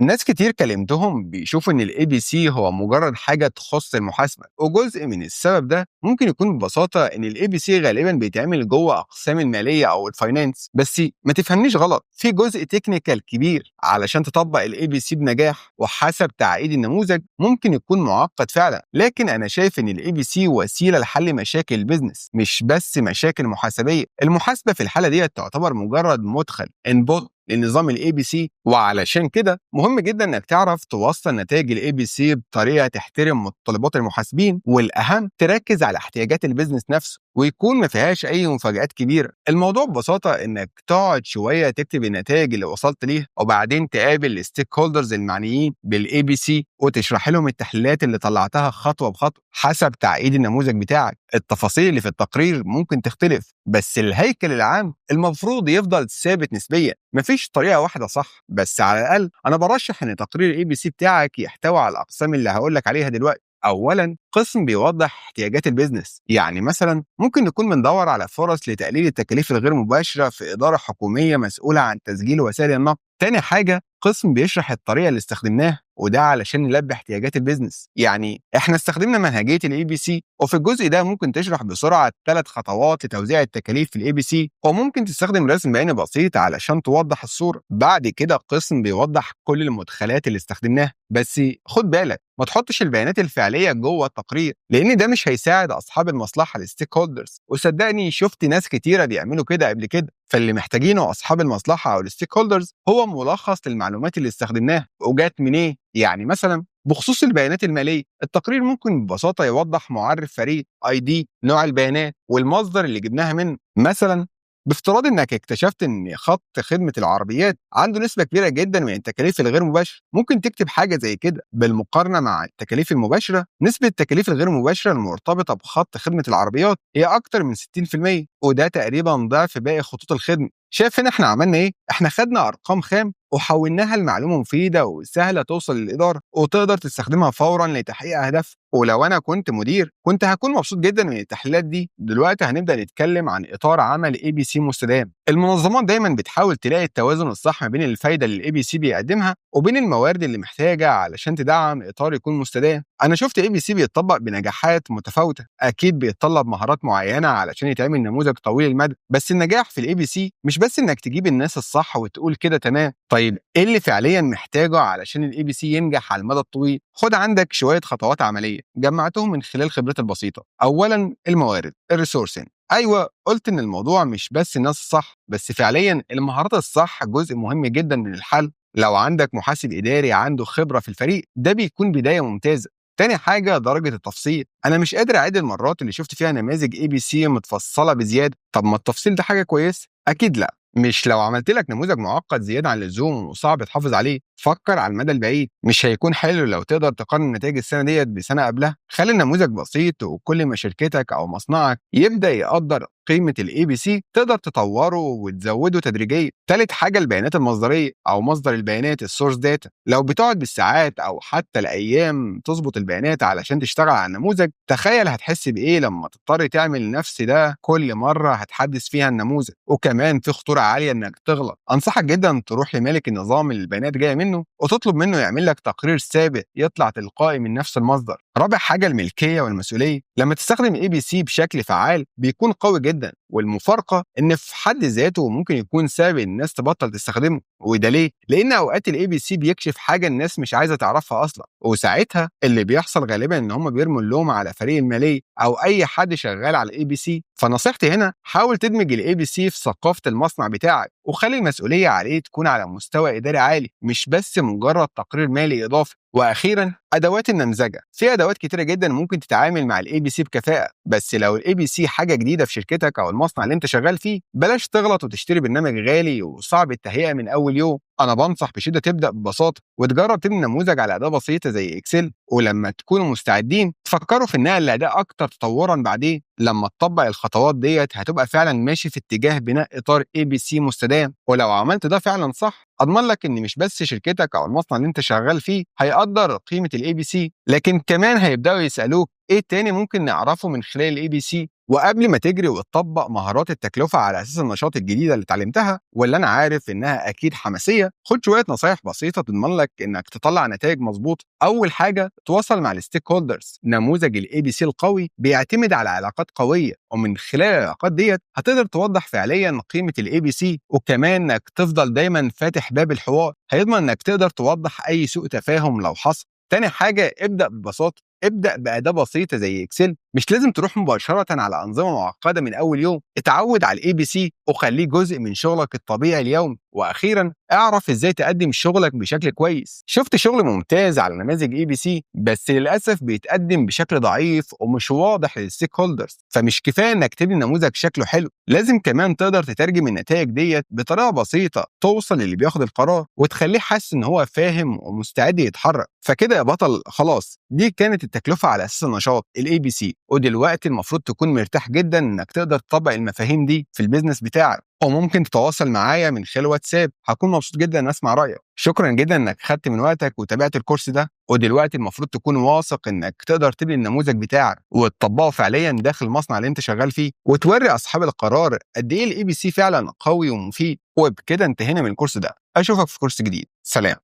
ناس كتير كلمتهم بيشوفوا إن ال ABC هو مجرد حاجة تخص المحاسبة، وجزء من السبب ده ممكن يكون ببساطة إن ال ABC غالبا بيتعمل جوه أقسام المالية أو الفاينانس. بس ما تفهمنيش غلط، في جزء تكنيكال كبير علشان تطبق ال ABC بنجاح، وحسب تعقيد النموذج ممكن يكون معقد فعلا. لكن أنا شايف إن ال ABC وسيلة لحل مشاكل البيزنس مش بس مشاكل محاسبية. المحاسبة في الحالة دي تعتبر مجرد مدخل input لنظام الاي بي سي، وعلشان كده مهم جدا انك تعرف توصل نتائج الاي بي سي بطريقه تحترم متطلبات المحاسبين، والاهم تركز على احتياجات البيزنس نفسه ويكون ما فيهاش اي مفاجآت كبيره. الموضوع ببساطه انك تقعد شويه تكتب النتائج اللي وصلت ليها، وبعدين تقابل الستيك هولدرز المعنيين بالاي بي سي وتشرح لهم التحليلات اللي طلعتها خطوه بخطوه حسب تعقيد النموذج بتاعك. التفاصيل اللي في التقرير ممكن تختلف، بس الهيكل العام المفروض يفضل ثابت نسبيا. مفيش طريقه واحده صح، بس على الاقل انا برشح ان تقرير الاي بي سي بتاعك يحتوي على الاقسام اللي هقول لك عليها دلوقتي. اولا، قسم بيوضح احتياجات البيزنس، يعني مثلا ممكن نكون بندور على فرص لتقليل التكاليف الغير مباشره في اداره حكوميه مسؤوله عن تسجيل وسائل النقل. تاني حاجه، قسم بيشرح الطريقه اللي استخدمناها، وده علشان نلبي احتياجات البيزنس. يعني احنا استخدمنا منهجيه الاي بي سي، وفي الجزء ده ممكن تشرح بسرعه 3 خطوات لتوزيع التكاليف في الاي بي سي، وممكن تستخدم رسم بياني بسيط علشان توضح الصوره. بعد كده قسم بيوضح كل المدخلات اللي استخدمناها، بس خد بالك ما تحطش البيانات الفعليه جوه التقرير، لان ده مش هيساعد اصحاب المصلحه الستيك هولدرز. وصدقني شفت ناس كتيره بيعملوا كده قبل كده. فاللي محتاجينه اصحاب المصلحه او الستيك هولدرز هو ملخص للمعلومات اللي استخدمناها وجات منين. يعني مثلا بخصوص البيانات الماليه، التقرير ممكن ببساطه يوضح معرف فريق اي دي، نوع البيانات، والمصدر اللي جبناها منه. مثلا بافتراض انك اكتشفت ان خط خدمه العربيات عنده نسبه كبيره جدا من التكاليف الغير مباشره، ممكن تكتب حاجه زي كده: بالمقارنه مع التكاليف المباشره، نسبه التكاليف الغير مباشره المرتبطه بخط خدمه العربيات هي اكتر من 60%، وده تقريبا ضعف باقي خطوط الخدمه. شايف هنا احنا عملنا ايه؟ احنا خدنا ارقام خام وحولناها لمعلومه مفيده وسهله توصل للاداره وتقدر تستخدمها فورا لتحقيق اهداف. ولو انا كنت مدير كنت هكون مبسوط جدا من التحليلات دي. دلوقتي هنبدا نتكلم عن اطار عمل اي بي سي مستدام. المنظمات دايما بتحاول تلاقي التوازن الصح ما بين الفايده اللي الاي بي سي بيقدمها وبين الموارد اللي محتاجه علشان تدعم اطار يكون مستدام. انا شفت اي بي سي بيتطبق بنجاحات متفاوته، اكيد بيتطلب مهارات معينه علشان يتعمل نموذج طويل المدى، بس النجاح في الاي بي سي مش بس انك تجيب الناس الصح وتقول كده تمام. طيب ايه اللي فعليا محتاجه علشان الاي بي سي ينجح على المدى الطويل؟ خد عندك شويه خطوات عمليه جمعتهم من خلال خبرتي البسيطه. اولا، الموارد، الريسورسين. ايوه، قلت ان الموضوع مش بس الناس الصح، بس فعليا المهارات الصح جزء مهم جدا من الحل. لو عندك محاسب اداري عنده خبره في الفريق ده بيكون بدايه ممتازه. تاني حاجه، درجه التفصيل. انا مش قادر اعد المرات اللي شفت فيها نماذج اي بي سي متفصله بزياده. طب ما التفصيل ده حاجه كويسه؟ اكيد لا. مش لو عملت لك نموذج معقد زياده عن اللزوم وصعب تحافظ عليه. فكر على المدى البعيد. مش هيكون حلو لو تقدر تقارن نتائج السنه ديت بسنه قبلها؟ خلي النموذج بسيط، وكل ما شركتك او مصنعك يبدا يقدر قيمه الاي بي سي تقدر تطوره وتزوده تدريجيا. ثالث حاجه، البيانات المصدريه او مصدر البيانات، السورس داتا. لو بتقعد بالساعات او حتى الايام تظبط البيانات علشان تشتغل على النموذج، تخيل هتحس بايه لما تضطر تعمل نفس ده كل مره هتحدث فيها النموذج. وكمان في خطوره عاليه انك تغلط. انصحك جدا تروح لمالك النظام اللي البيانات جايه منه وتطلب منه يعمل لك تقرير ثابت يطلع تلقائي من نفس المصدر. رابع حاجه، الملكيه والمسؤوليه. لما تستخدم اي بي سي بشكل فعال بيكون قوي جدا، والمفارقه ان في حد ذاته ممكن يكون سبب الناس تبطل تستخدمه. وده ليه؟ لان اوقات الاي بي سي بيكشف حاجه الناس مش عايزه تعرفها اصلا، وساعتها اللي بيحصل غالبا ان هم بيرموا اللوم على فريق الماليه او اي حد شغال على الاي بي سي. فنصيحتي هنا، حاول تدمج الاي بي سي في ثقافه المصنع بتاعك، وخلي المسؤوليه عليه تكون على مستوى اداري عالي مش بس مجرد تقرير مالي اضافي. واخيرا، ادوات النمذجه. في ادوات كتيره جدا ممكن تتعامل مع الاي بي سي بكفاءه، بس لو الاي بي سي حاجه جديده في شركتك او المصنع اللي انت شغال فيه بلاش تغلط وتشتري برنامج غالي وصعب التهيئه من اول يوم. انا بنصح بشده تبدا ببساطه وتجرب تبني نموذج على اداه بسيطه زي اكسل، ولما تكونوا مستعدين تفكروا في النقل لاداء اكتر تطورا. بعدين لما تطبق الخطوات ديت هتبقى فعلا ماشي في اتجاه بناء اطار اي بي سي مستدام. ولو عملت ده فعلا صح، اضمن لك ان مش بس شركتك او المصنع اللي انت شغال فيه هيقدر قيمه الاي بي سي، لكن كمان هيبداوا يسالوك ايه تاني ممكن نعرفه من خلال الاي بي سي. وقبل ما تجري وتطبق مهارات التكلفة على أساس النشاط الجديدة اللي اتعلمتها واللي أنا عارف إنها أكيد حماسية، خد شوية نصايح بسيطة تضمن لك إنك تطلع نتائج مظبوطة. أول حاجة، تواصل مع الستيك هولدرز. نموذج الاي بي سي القوي بيعتمد على علاقات قوية، ومن خلال العلاقات ديت هتقدر توضح فعليا قيمة الاي بي سي، وكمان إنك تفضل دايما فاتح باب الحوار هيضمن إنك تقدر توضح أي سوء تفاهم لو حصل. تاني حاجة، ابدأ ببساطة. ابدأ بأداة بسيطة زي إكسل، مش لازم تروح مباشرة على أنظمة معقدة من أول يوم. اتعود على الاي بي سي وخليه جزء من شغلك الطبيعي اليومي. وأخيرا، اعرف ازاي تقدم شغلك بشكل كويس. شفت شغل ممتاز على نماذج اي بي سي، بس للأسف بيتقدم بشكل ضعيف ومش واضح للستيك هولدرز، فمش كفاية انك تبني نموذج شكله حلو، لازم كمان تقدر تترجم النتائج ديت بطريقة بسيطة توصل للي بياخد القرار وتخليه حاسس ان هو فاهم ومستعد يتحرك. فكده يا بطل، خلاص دي كانت التكلفة على أساس النشاط الاي بي سي، ودلوقتي المفروض تكون مرتاح جدا انك تقدر تطبق المفاهيم دي في البيزنس بتاعك. وممكن تتواصل معايا من خلال واتساب، هكون مبسوط جدا ان اسمع رايك. شكرا جدا انك خدت من وقتك وتابعت الكورس ده، ودلوقتي المفروض تكون واثق انك تقدر تبني النموذج بتاعك وتطبقه فعليا داخل المصنع اللي انت شغال فيه، وتوري اصحاب القرار قد ايه الاي بي سي فعلا قوي ومفيد. وبكده انتهينا من الكورس ده. اشوفك في كورس جديد. سلام.